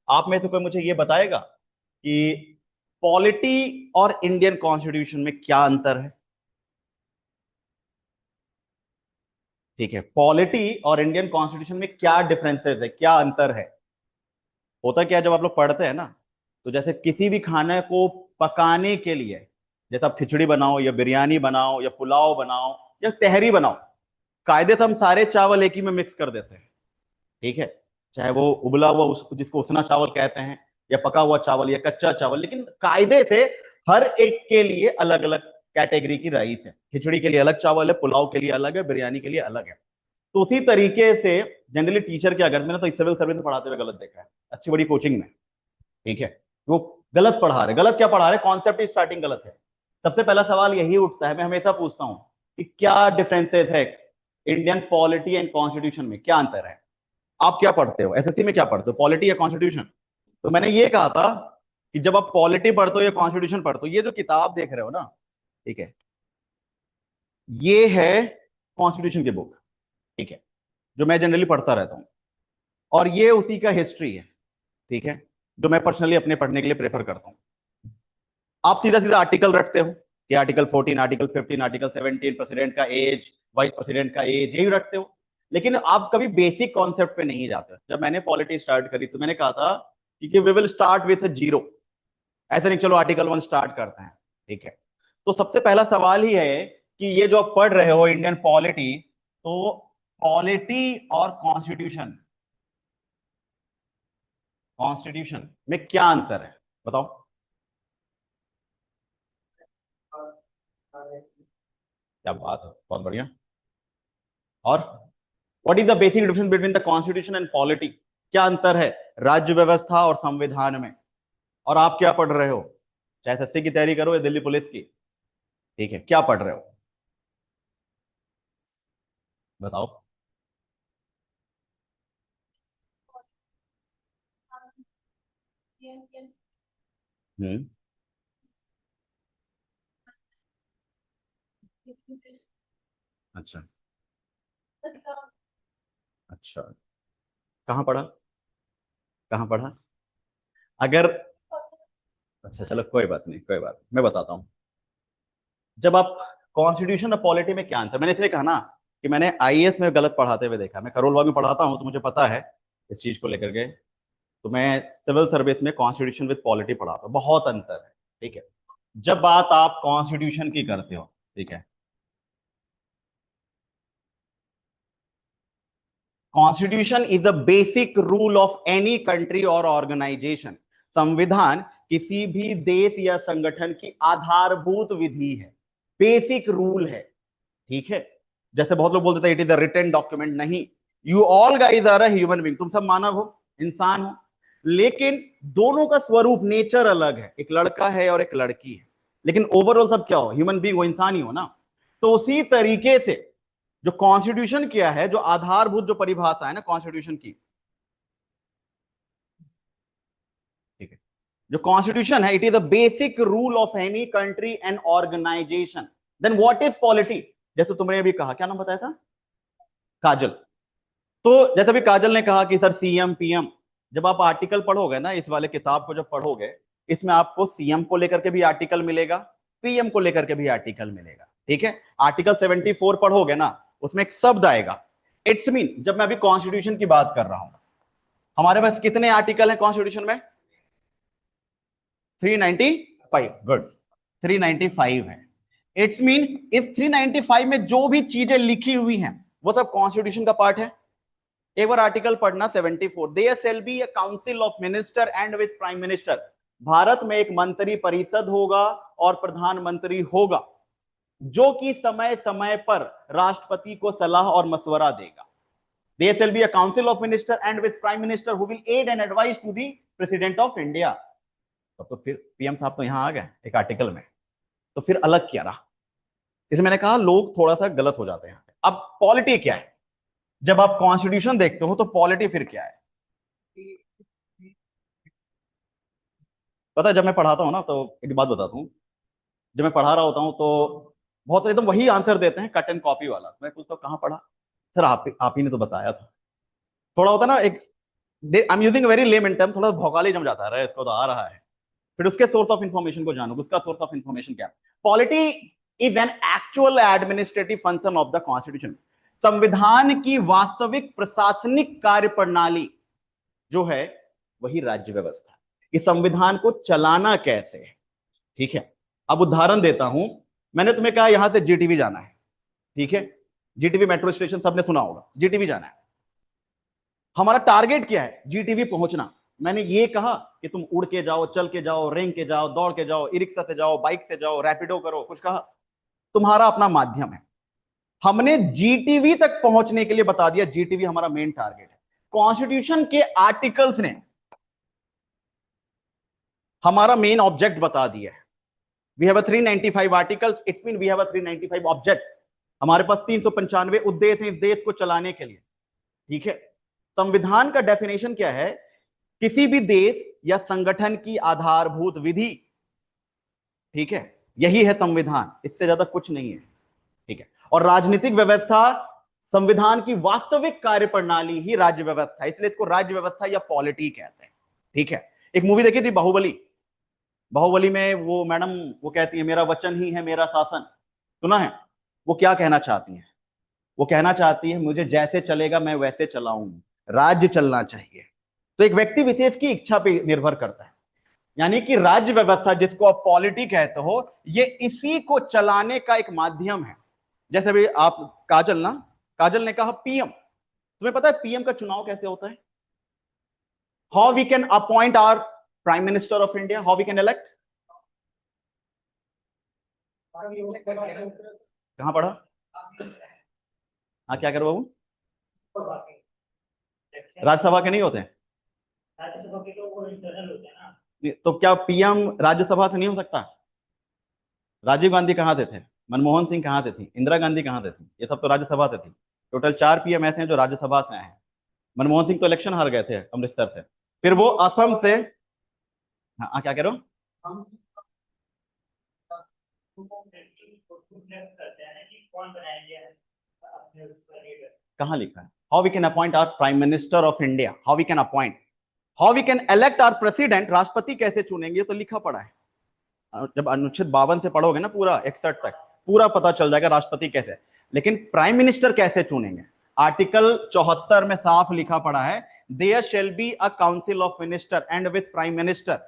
आप में तो कोई मुझे ये बताएगा कि पॉलिटी और इंडियन कॉन्स्टिट्यूशन में क्या अंतर है? ठीक है, पॉलिटी और इंडियन कॉन्स्टिट्यूशन में क्या डिफरेंसेस है, क्या अंतर है? होता क्या है, जब आप लोग पढ़ते हैं ना, तो जैसे किसी भी खाने को पकाने के लिए, जैसे आप खिचड़ी बनाओ या बिरयानी बनाओ या पुलाव बनाओ या तहरी बनाओ, कायदे से हम सारे चावल एक ही में मिक्स कर देते हैं। ठीक है, चाहे वो उबला हुआ जिसको उसना चावल कहते हैं, या पका हुआ चावल या कच्चा चावल, लेकिन कायदे से हर एक के लिए अलग अलग कैटेगरी की राइस है। खिचड़ी के लिए अलग चावल है, पुलाव के लिए अलग है, बिरयानी के लिए अलग है। तो उसी तरीके से जनरली टीचर क्या करते हैं, मैंने तो सिविल सर्विस में पढ़ाते हुए गलत देखा है, अच्छी बड़ी कोचिंग में। ठीक है, वो गलत पढ़ा रहे, गलत क्या पढ़ा रहे, कॉन्सेप्ट ही स्टार्टिंग गलत है। सबसे पहला सवाल यही उठता है, मैं हमेशा पूछता हूं कि क्या डिफरेंसेस है इंडियन पॉलिटी एंड कॉन्स्टिट्यूशन में, क्या अंतर है? आप क्या पढ़ते हो एसएससी में, क्या पढ़ते हो, पॉलिटी या कॉन्स्टिट्यूशन? तो मैंने ये कहा था कि जब आप पॉलिटी पढ़ते हो या कॉन्स्टिट्यूशन पढ़ते हो, ये जो किताब देख रहे हो ना, ठीक है, ये है कॉन्स्टिट्यूशन की बुक। ठीक है, जो मैं जनरली पढ़ता रहता हूं, और ये उसी का हिस्ट्री है। ठीक है, जो मैं पर्सनली अपने पढ़ने के लिए प्रेफर करता हूं। आप सीधा सीधा आर्टिकल रखते हो कि आर्टिकल 14, आर्टिकल 15, आर्टिकल 17, प्रेसिडेंट का एज, वाइस प्रेसिडेंट का एज, यही रखते हो। लेकिन आप कभी बेसिक कॉन्सेप्ट पे नहीं जाते। जब मैंने पॉलिटी स्टार्ट करी तो मैंने कहा था कि we will start with zero, ऐसे नहीं चलो आर्टिकल 1 स्टार्ट करते हैं। ठीक है, तो सबसे पहला सवाल ही है कि ये जो आप पढ़ रहे हो इंडियन पॉलिटी, तो पॉलिटी और कॉन्स्टिट्यूशन, कॉन्स्टिट्यूशन में क्या अंतर है, बताओ। क्या बात है, बहुत बढ़िया। और what is the basic difference between the constitution and polity? क्या अंतर है राज्य व्यवस्था और संविधान में? और आप क्या पढ़ रहे हो, चाहे एसएससी की तैयारी करो या दिल्ली पुलिस की? ठीक है, क्या पढ़ रहे हो, बताओ। हम्म। अच्छा। अच्छा, कहाँ पढ़ा, कहाँ पढ़ा? अगर, अच्छा चलो कोई बात नहीं, कोई बात नहीं, मैं बताता हूँ। जब आप कॉन्स्टिट्यूशन और पॉलिटी में क्या अंतर, मैंने इसलिए कहा ना कि मैंने आईएएस में गलत पढ़ाते हुए देखा। मैं करोल बाग में पढ़ाता हूँ तो मुझे पता है इस चीज को लेकर के। तो मैं सिविल सर्विस में कॉन्स्टिट्यूशन विद पॉलिटी पढ़ाता हूँ, बहुत अंतर है। ठीक है, जब बात आप कॉन्स्टिट्यूशन की करते हो, ठीक है, constitution is the basic rule of any country और ऑर्गेनाइजेशन। संविधान किसी भी देश या संगठन की आधारभूत विधि है, बेसिक रूल है। ठीक है, जैसे बहुत लोग बोल देते हैं it is the written document, नहीं। You all guys are a human being, तुम सब मानव हो, इंसान हो, लेकिन दोनों का स्वरूप, नेचर अलग है। एक लड़का है और एक लड़की है, लेकिन ओवरऑल सब क्या हो, ह्यूमन बीइंग हो, इंसान ही हो ना। तो उसी तरीके से जो कॉन्स्टिट्यूशन किया है, जो आधारभूत जो परिभाषा है ना कॉन्स्टिट्यूशन की, ठीक है, जो कॉन्स्टिट्यूशन है, it is the basic rule of any country and organization. Then what is polity? जैसे तुमने अभी कहा, क्या नाम बताया था, काजल। तो जैसे भी काजल ने कहा कि सर सीएम पीएम, जब आप आर्टिकल पढ़ोगे ना, इस वाले किताब को जब पढ़ोगे, इसमें आपको सीएम को लेकर के भी आर्टिकल मिलेगा, पीएम को लेकर के भी आर्टिकल मिलेगा। ठीक है, आर्टिकल 74 पढ़ोगे ना, उसमें एक शब्द आएगा, इट्स मीन। जब मैं अभी कॉन्स्टिट्यूशन की बात कर रहा हूं, हमारे पास कितने आर्टिकल हैं कॉन्स्टिट्यूशन में? 395, गुड, 395 है। इट्स मीन इस 395 में जो भी चीजें लिखी हुई हैं वो सब कॉन्स्टिट्यूशन का पार्ट है। एक बार आर्टिकल पढ़ना 74, there shall be a council of minister and with prime minister. Bharat में एक मंत्री परिषद होगा और प्रधानमंत्री होगा, जो कि समय समय पर राष्ट्रपति को सलाह और मशवरा देगा। There shall be a council of minister and with prime minister who will aid and advice to the president of India. तो फिर पीएम साहब तो यहां आ गए एक आर्टिकल में, तो फिर अलग क्या रहा? इसे मैंने कहा लोग थोड़ा सा गलत हो जाते हैं। अब पॉलिटी क्या है, जब आप कॉन्स्टिट्यूशन देखते हो तो पॉलिटी फिर क्या है? पता है, जब मैं पढ़ाता हूँ ना, तो एक बात बताता हूँ। जब मैं पढ़ा रहा होता हूँ तो बहुत एकदम वही आंसर देते हैं, कट एंड कॉपी वाला। मैं पूछता हूँ कहाँ पढ़ा, सर आप ही ने तो बताया था। थोड़ा होता है ना एक, I am using very lemon term, थोड़ा भौकाली जम जाता है, इसको तो आ रहा है। फिर उसके सोर्स ऑफ इंफॉर्मेशन को जानो, उसका सोर्स ऑफ इंफॉर्मेशन क्या है। Polity is an actual administrative function of the constitution. संविधान की वास्तविक प्रशासनिक कार्य प्रणाली जो है वही राज्य व्यवस्था। इस संविधान को चलाना कैसे है, ठीक है। अब उदाहरण देता हूं, मैंने तुम्हें कहा यहां से जीटीवी जाना है, ठीक है। जीटीवी मेट्रो स्टेशन सबने सुना होगा, जीटीवी जाना है। हमारा टारगेट क्या है, जीटीवी पहुंचना। मैंने ये कहा कि तुम उड़ के जाओ, चल के जाओ, रेंग के जाओ, दौड़ के जाओ, ई रिक्शा से जाओ, बाइक से जाओ, रैपिडो करो, कुछ कहा? तुम्हारा अपना माध्यम है। हमने जीटीवी तक पहुंचने के लिए बता दिया, जीटीवी हमारा मेन टारगेट है। कॉन्स्टिट्यूशन के आर्टिकल्स ने हमारा मेन ऑब्जेक्ट बता दिया है। We have 395 articles, its mean we have 395 object. हमारे पास 395 उद्देश्य हैं इस देश को चलाने के लिए, ठीक है। संविधान का डेफिनेशन क्या है? किसी भी देश या संगठन की आधारभूत विधि, ठीक है, यही है संविधान, इससे ज्यादा कुछ नहीं है, ठीक है। और राजनीतिक व्यवस्था, संविधान की वास्तविक कार्य प्रणाली ही राज्य व्यवस्था है, इसलिए इसको राज्य व्यवस्था या पॉलिटी कहते हैं, ठीक है। एक मूवी देखी थी बाहुबली, बाहुबली में वो मैडम वो कहती है मेरा वचन ही है मेरा शासन, सुना है? वो क्या कहना चाहती है? वो कहना चाहती है मुझे जैसे चलेगा मैं वैसे चलाऊंगी, राज्य चलना चाहिए। तो एक व्यक्ति विशेष की इच्छा पे निर्भर करता है, यानी कि राज्य व्यवस्था जिसको आप पॉलिटी कहते हो, ये इसी को चलाने का एक माध्यम है। जैसे अभी आप काजल ना, काजल ने कहा पीएम, तुम्हें पता है पीएम का चुनाव कैसे होता है? How we can appoint our prime minister of India, how we can elect? कहां पढ़ा? हाँ क्या करो बाबू? राज्यसभा के नहीं होते हैं? राज्यसभा के तो वो इंटरनल होते हैं ना। तो क्या पीएम राज्यसभा से नहीं हो सकता? राजीव गांधी कहाँ से थे? मनमोहन सिंह कहाँ से थी? इंदिरा गांधी कहाँ से थी? ये सब तो राज्यसभा से थी। टोटल 4 पीएम ऐसे हैं जो राज्यसभा से आए हैं। मनमोहन सिंह तो इलेक्शन हार गए थे अमृतसर से, फिर वो असम से। हाँ क्या कह रहे हो? कहाँ लिखा है how we can appoint our prime minister of India? How we can appoint, how we can elect our president, राष्ट्रपति कैसे चुनेंगे, तो लिखा पड़ा है। जब अनुच्छेद 52 से पढ़ोगे ना पूरा 61 तक, पूरा पता चल जाएगा राष्ट्रपति कैसे। लेकिन प्राइम मिनिस्टर कैसे चुनेंगे? आर्टिकल 74 में साफ लिखा पड़ा है there shall be a council of minister and with prime minister,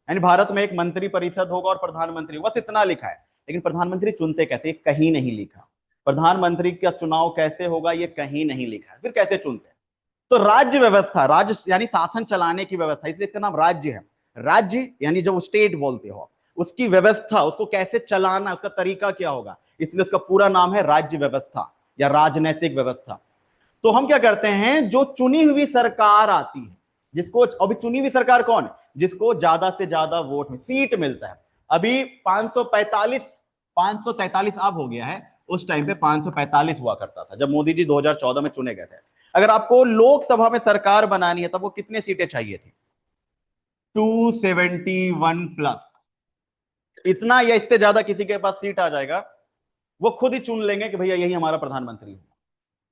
यानी भारत में एक मंत्री परिषद होगा और प्रधानमंत्री, बस इतना लिखा है। लेकिन प्रधानमंत्री चुनते कैसे, कहीं नहीं लिखा। प्रधानमंत्री का चुनाव कैसे होगा ये कहीं नहीं लिखा है, फिर कैसे चुनते हैं? तो राज्य व्यवस्था, राज्य यानी शासन चलाने की व्यवस्था, इसलिए इसका नाम राज्य है। राज्य यानी जो स्टेट बोलते हो, उसकी व्यवस्था, उसको कैसे चलाना, उसका तरीका क्या होगा, इसलिए उसका पूरा नाम है राज्य व्यवस्था या राजनैतिक व्यवस्था। तो हम क्या करते हैं, जो चुनी हुई सरकार आती है, जिसको अभी चुनी हुई सरकार कौन? जिसको ज्यादा से ज्यादा वोट में सीट मिलता है। अभी 543 अब हो गया है, उस टाइम पे 545 हुआ करता था जब मोदी जी 2014 में चुने गए थे। अगर आपको लोकसभा में सरकार बनानी है तब वो कितने सीटें चाहिए थी? 271 प्लस। इतना या इससे ज्यादा किसी के पास सीट आ जाएगा, वो खुद ही चुन लेंगे कि भैया यही हमारा प्रधानमंत्री है।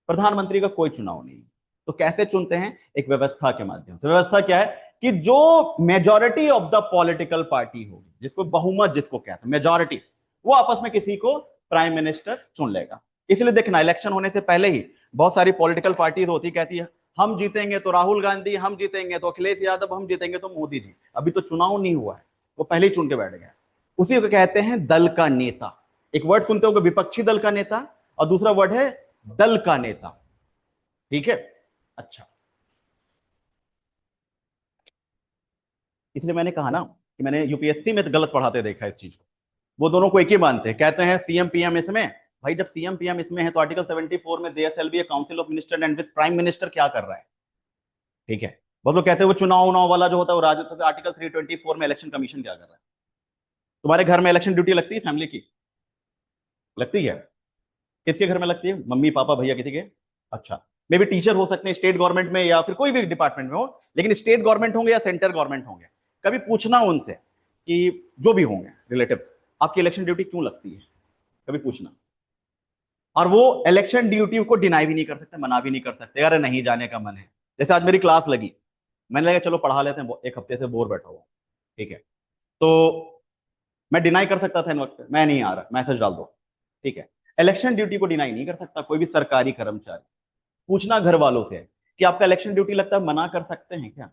प्रधानमंत्री का कोई चुनाव नहीं। तो कैसे चुनते हैं? एक व्यवस्था के माध्यम से। व्यवस्था क्या है कि जो majority of the political party होगी, जिसको बहुमत जिसको कहते हैं, मेजॉरिटी, वो आपस में किसी को प्राइम मिनिस्टर चुन लेगा। इसलिए देखना, इलेक्शन होने से पहले ही बहुत सारी पॉलिटिकल पार्टीज होती, कहती है हम जीतेंगे तो राहुल गांधी, हम जीतेंगे तो अखिलेश यादव, हम जीतेंगे तो मोदी जी। अभी तो चुनाव नहीं हुआ है, वो पहले ही चुन के बैठ गए। उसी को कहते हैं दल का नेता। एक वर्ड सुनते हो विपक्षी दल का नेता, और दूसरा वर्ड है दल का नेता, ठीक है। अच्छा, इसलिए मैंने कहा ना कि मैंने यूपीएससी में तो गलत पढ़ाते देखा इस चीज को। वो दोनों को एक ही मानते हैं, कहते हैं सीएम पीएम इसमें। भाई जब सीएम पीएम इसमें है तो आर्टिकल 74 में there shall be a council of minister and with prime minister क्या कर रहा है, ठीक है। बहुत लोग कहते हैं वो चुनाव उनाव वाला जो होता है वो राजद, तो आर्टिकल 324 में इलेक्शन कमीशन क्या कर रहा है? तुम्हारे घर में इलेक्शन ड्यूटी लगती है फैमिली की? लगती है? किसके घर में लगती है? मम्मी पापा भैया किसी के? अच्छा, मे भी टीचर हो सकते हैं स्टेट गवर्नमेंट में या फिर कोई भी डिपार्टमेंट में हो, लेकिन स्टेट गवर्नमेंट होंगे या सेंटर गवर्नमेंट होंगे। कभी पूछना उनसे कि जो भी होंगे रिलेटिव्स, आपकी इलेक्शन ड्यूटी क्यों लगती है, कभी पूछना। और वो इलेक्शन ड्यूटी को डिनाई भी नहीं कर सकते, मना भी नहीं कर सकते, अरे नहीं जाने का मन है। जैसे आज मेरी क्लास लगी, मैंने लगा चलो पढ़ा लेते हैं, एक हफ्ते से बोर बैठा हुआ, ठीक है। तो मैं डिनाई कर सकता था इन वक्त पे, मैं नहीं आ रहा, मैसेज डाल दो, ठीक है। इलेक्शन ड्यूटी को डिनाई नहीं कर सकता कोई भी सरकारी कर्मचारी। पूछना घर वालों से कि आपका इलेक्शन ड्यूटी लगता है, मना कर सकते हैं क्या?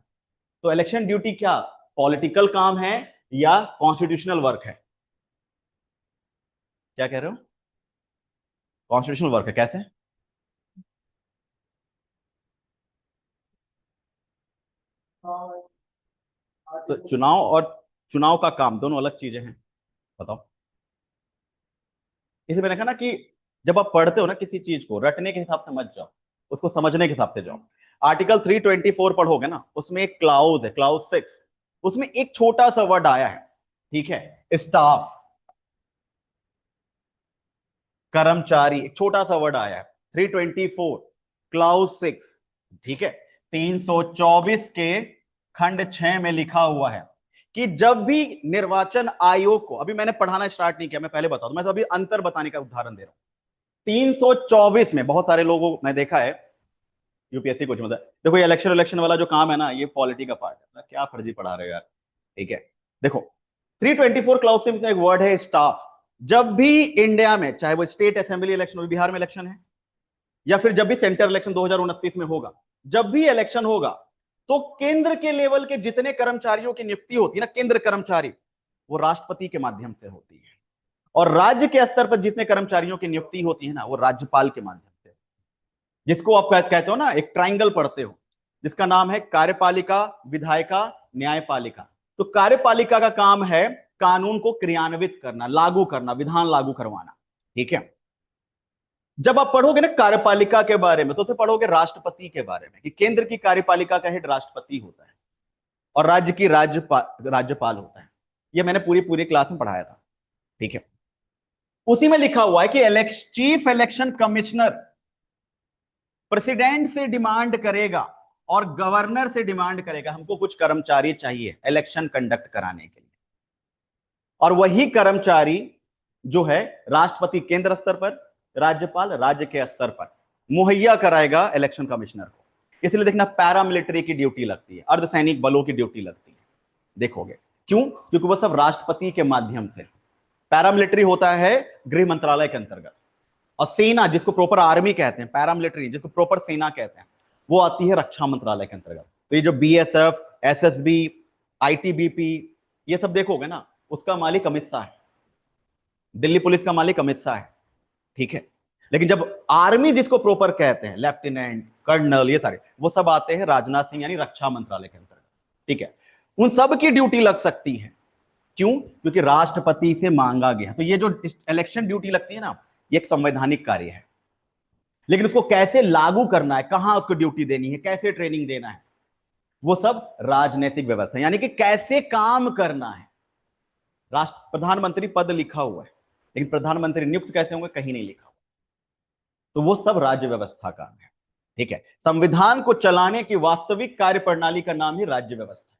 तो इलेक्शन ड्यूटी क्या पॉलिटिकल काम है या कॉन्स्टिट्यूशनल वर्क है? क्या कह रहे हो? कॉन्स्टिट्यूशनल वर्क है, कैसे? तो चुनाव और चुनाव का काम दोनों अलग चीजें हैं, बताओ। इसे मैंने कहा ना कि जब आप पढ़ते हो ना किसी चीज को, रटने के हिसाब से मत जाओ, उसको समझने के हिसाब से जाओ। आर्टिकल 324 पढ़ोगे ना, उसमें एक क्लाउज है, क्लाउज 6, उसमें एक छोटा सा वर्ड आया है, ठीक है, स्टाफ, कर्मचारी, एक छोटा सा वर्ड आया है। 324 क्लाउज 6, ठीक है। 324 के खंड 6 में लिखा हुआ है कि जब भी निर्वाचन आयोग को, अभी मैंने पढ़ाना स्टार्ट नहीं किया, मैं पहले बता दूं, मैं तो अभी अंतर बताने का उदाहरण दे रहा हूं। 324 में बहुत सारे लोगों को मैं देखा है, यूपीएससी कुछ मतलब, देखो ये इलेक्शन इलेक्शन वाला जो काम है ना, ये पॉलिटी का पार्ट है, क्या फर्जी पढ़ा रहे हो यार, ठीक है। देखो 324 क्लाउज से एक वर्ड है स्टाफ। जब भी इंडिया में, चाहे वो स्टेट असेंबली इलेक्शन हो, बिहार में इलेक्शन है, या फिर जब भी सेंटर इलेक्शन 2029 में होगा, जब भी इलेक्शन होगा, तो केंद्र के लेवल के जितने कर्मचारियों की नियुक्ति होती है ना, केंद्र कर्मचारी, वो राष्ट्रपति के माध्यम से होती है। और राज्य के स्तर पर जितने कर्मचारियों की नियुक्ति होती है ना, वो राज्यपाल के माध्यम से। जिसको आप कहते हो ना, एक ट्राइंगल पढ़ते हो, जिसका नाम है कार्यपालिका, विधायिका, न्यायपालिका। तो कार्यपालिका का काम है कानून को क्रियान्वित करना, लागू करना, विधान लागू करवाना, ठीक है। जब आप पढ़ोगे ना कार्यपालिका के बारे में, तो उसे पढ़ोगे राष्ट्रपति के बारे में, कि केंद्र की कार्यपालिका का हेड राष्ट्रपति होता है और राज्य की राज्यपाल होता है। ये मैंने पूरी पूरी क्लास में पढ़ाया था, ठीक है। उसी में लिखा हुआ है कि चीफ इलेक्शन कमिश्नर प्रेसिडेंट से डिमांड करेगा और गवर्नर से डिमांड करेगा, हमको कुछ कर्मचारी चाहिए इलेक्शन कंडक्ट कराने के लिए। और वही कर्मचारी जो है राष्ट्रपति केंद्र स्तर पर, राज्यपाल राज्य के स्तर पर मुहैया कराएगा इलेक्शन कमिश्नर को। इसलिए देखना पैरामिलिट्री की ड्यूटी लगती है, अर्धसैनिक बलों की ड्यूटी लगती है, देखोगे क्यों? क्योंकि वो सब राष्ट्रपति के माध्यम से। पैरामिलिट्री होता है गृह मंत्रालय के अंतर्गत, और सेना जिसको प्रॉपर आर्मी कहते हैं, पैरामिलिट्री जिसको प्रॉपर सेना कहते हैं, वो आती है रक्षा मंत्रालय के अंतर्गत। तो ये जो बीएसएफ, एसएसबी, आईटीबीपी, ये सब देखोगे ना, उसका मालिक अमित शाह है, दिल्ली पुलिस का मालिक अमित शाह है, ठीक है। लेकिन जब आर्मी जिसको प्रॉपर कहते हैं, लेफ्टिनेंट, कर्नल, ये सारे, वो सब आते हैं राजनाथ सिंह यानी रक्षा मंत्रालय के अंतर्गत, ठीक है। उन सब की ड्यूटी लग सकती है, क्यों? क्योंकि राष्ट्रपति से मांगा गया। तो ये जो इलेक्शन ड्यूटी लगती है ना, ये एक संवैधानिक कार्य है। लेकिन उसको कैसे लागू करना है, कहां उसको ड्यूटी देनी है, कैसे ट्रेनिंग देना है, वो सब राजनीतिक व्यवस्था, यानी कि कैसे काम करना है। राष्ट्र प्रधानमंत्री पद लिखा हुआ है, लेकिन प्रधानमंत्री नियुक्त कैसे होंगे, कहीं नहीं लिखा हुआ। तो वो सब राज्य व्यवस्था का है, ठीक है। संविधान को चलाने की वास्तविक कार्य प्रणाली का नाम ही राज्य व्यवस्था।